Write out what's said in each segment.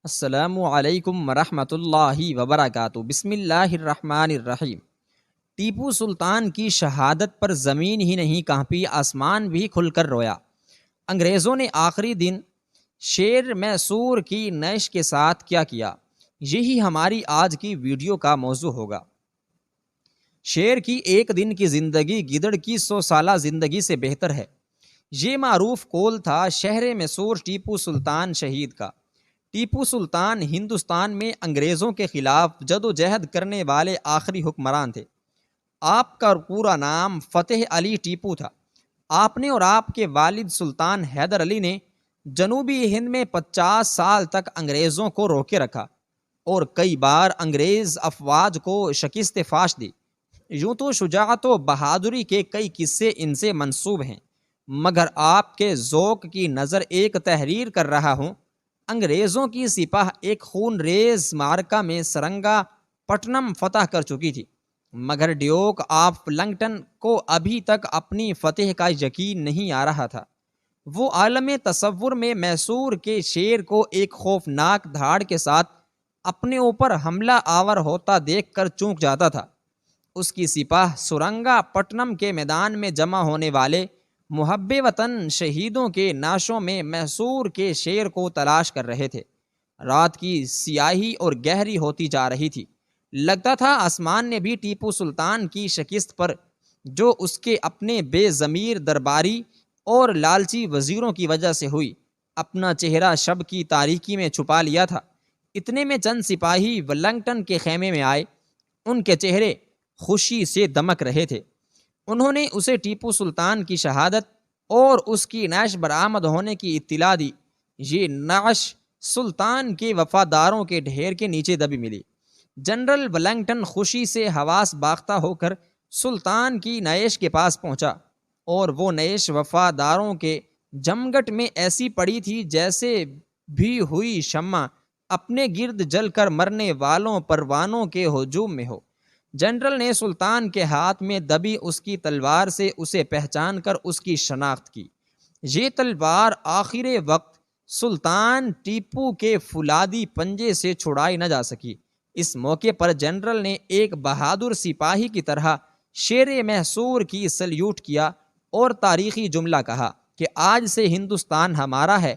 السلام علیکم ورحمۃ اللہ وبرکاتہ۔ بسم اللہ الرحمن الرحیم۔ ٹیپو سلطان کی شہادت پر زمین ہی نہیں کانپی، آسمان بھی کھل کر رویا۔ انگریزوں نے آخری دن شیر میسور کی نعش کے ساتھ کیا کیا، یہی ہماری آج کی ویڈیو کا موضوع ہوگا۔ شیر کی ایک دن کی زندگی گدڑ کی 100 سالہ زندگی سے بہتر ہے، یہ معروف قول تھا شہر میسور ٹیپو سلطان شہید کا۔ ٹیپو سلطان ہندوستان میں انگریزوں کے خلاف جدوجہد کرنے والے آخری حکمران تھے۔ آپ کا پورا نام فتح علی ٹیپو تھا۔ آپ نے اور آپ کے والد سلطان حیدر علی نے جنوبی ہند میں 50 سال تک انگریزوں کو روکے رکھا اور کئی بار انگریز افواج کو شکست فاش دی۔ یوں تو شجاعت و بہادری کے کئی قصے ان سے منسوب ہیں، مگر آپ کے ذوق کی نظر ایک تحریر کر رہا ہوں۔ انگریزوں کی سپاہ ایک خون ریز معرکہ میں سرنگا پٹنم فتح کر چکی تھی، مگر ڈیوک آف ولنگٹن کو ابھی تک اپنی فتح کا یقین نہیں آ رہا تھا۔ وہ عالم تصور میں میسور کے شیر کو ایک خوفناک دھاڑ کے ساتھ اپنے اوپر حملہ آور ہوتا دیکھ کر چونک جاتا تھا۔ اس کی سپاہ سرنگا پٹنم کے میدان میں جمع ہونے والے محب وطن شہیدوں کے نعشوں میں میسور کے شیر کو تلاش کر رہے تھے۔ رات کی سیاہی اور گہری ہوتی جا رہی تھی، لگتا تھا آسمان نے بھی ٹیپو سلطان کی شکست پر، جو اس کے اپنے بے ضمیر درباری اور لالچی وزیروں کی وجہ سے ہوئی، اپنا چہرہ شب کی تاریکی میں چھپا لیا تھا۔ اتنے میں چند سپاہی ولنگٹن کے خیمے میں آئے، ان کے چہرے خوشی سے دمک رہے تھے۔ انہوں نے اسے ٹیپو سلطان کی شہادت اور اس کی نعش برآمد ہونے کی اطلاع دی۔ یہ نعش سلطان کے وفاداروں کے ڈھیر کے نیچے دبی ملی۔ جنرل ولنگٹن خوشی سے حواس باختہ ہو کر سلطان کی نعش کے پاس پہنچا، اور وہ نعش وفاداروں کے جمگٹ میں ایسی پڑی تھی جیسے بھی ہوئی شمع اپنے گرد جل کر مرنے والوں پروانوں کے ہجوم میں ہو۔ جنرل نے سلطان کے ہاتھ میں دبی اس کی تلوار سے اسے پہچان کر اس کی شناخت کی۔ یہ تلوار آخر وقت سلطان ٹیپو کے فولادی پنجے سے چھڑائی نہ جا سکی۔ اس موقع پر جنرل نے ایک بہادر سپاہی کی طرح شیر میسور کی سلیوٹ کیا اور تاریخی جملہ کہا کہ آج سے ہندوستان ہمارا ہے،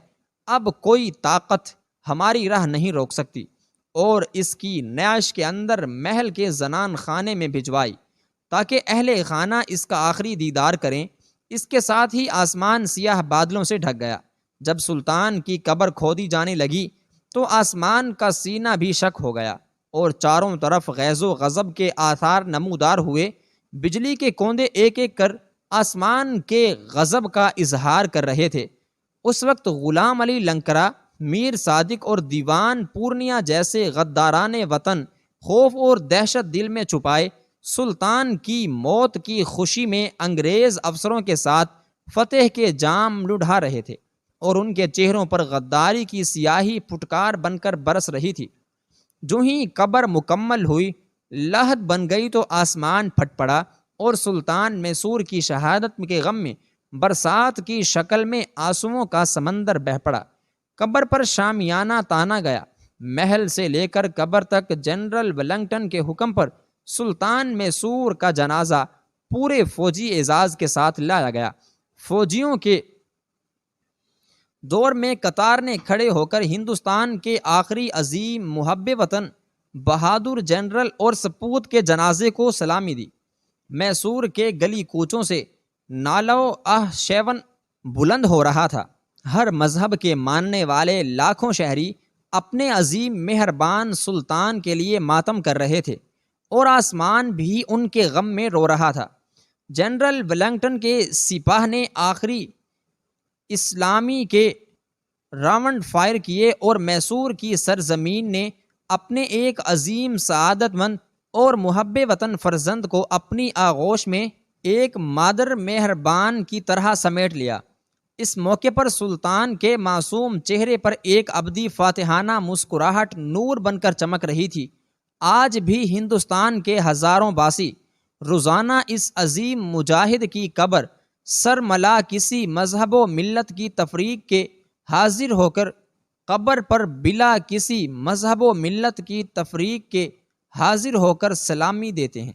اب کوئی طاقت ہماری راہ نہیں روک سکتی، اور اس کی نعش کے اندر محل کے زنان خانے میں بھجوائی تاکہ اہل خانہ اس کا آخری دیدار کریں۔ اس کے ساتھ ہی آسمان سیاہ بادلوں سے ڈھک گیا۔ جب سلطان کی قبر کھودی جانے لگی تو آسمان کا سینہ بھی شک ہو گیا اور چاروں طرف غیظ و غضب کے آثار نمودار ہوئے۔ بجلی کے کوندے ایک ایک کر آسمان کے غضب کا اظہار کر رہے تھے۔ اس وقت غلام علی لنکرا، میر صادق اور دیوان پورنیا جیسے غداران وطن خوف اور دہشت دل میں چھپائے سلطان کی موت کی خوشی میں انگریز افسروں کے ساتھ فتح کے جام لڑھا رہے تھے، اور ان کے چہروں پر غداری کی سیاہی پھٹکار بن کر برس رہی تھی۔ جو ہی قبر مکمل ہوئی، لحد بن گئی تو آسمان پھٹ پڑا اور سلطان میسور کی شہادت کے غم میں برسات کی شکل میں آنسوؤں کا سمندر بہہ پڑا۔ قبر پر شامیانہ تانا گیا۔ محل سے لے کر قبر تک جنرل ولنگٹن کے حکم پر سلطان میسور کا جنازہ پورے فوجی اعزاز کے ساتھ لایا گیا۔ فوجیوں کے دور میں قطار نے کھڑے ہو کر ہندوستان کے آخری عظیم محب وطن بہادر جنرل اور سپوت کے جنازے کو سلامی دی۔ میسور کے گلی کوچوں سے نالو شیون بلند ہو رہا تھا۔ ہر مذہب کے ماننے والے لاکھوں شہری اپنے عظیم مہربان سلطان کے لیے ماتم کر رہے تھے، اور آسمان بھی ان کے غم میں رو رہا تھا۔ جنرل ولنگٹن کے سپاہ نے آخری اسلامی کے راونڈ فائر کیے، اور میسور کی سرزمین نے اپنے ایک عظیم سعادت مند اور محب وطن فرزند کو اپنی آغوش میں ایک مادر مہربان کی طرح سمیٹ لیا۔ اس موقع پر سلطان کے معصوم چہرے پر ایک ابدی فاتحانہ مسکراہٹ نور بن کر چمک رہی تھی۔ آج بھی ہندوستان کے ہزاروں باسی روزانہ اس عظیم مجاہد کی قبر سرملا کسی مذہب و ملت کی تفریق کے حاضر ہو کر قبر پر بلا کسی مذہب و ملت کی تفریق کے حاضر ہو کر سلامی دیتے ہیں۔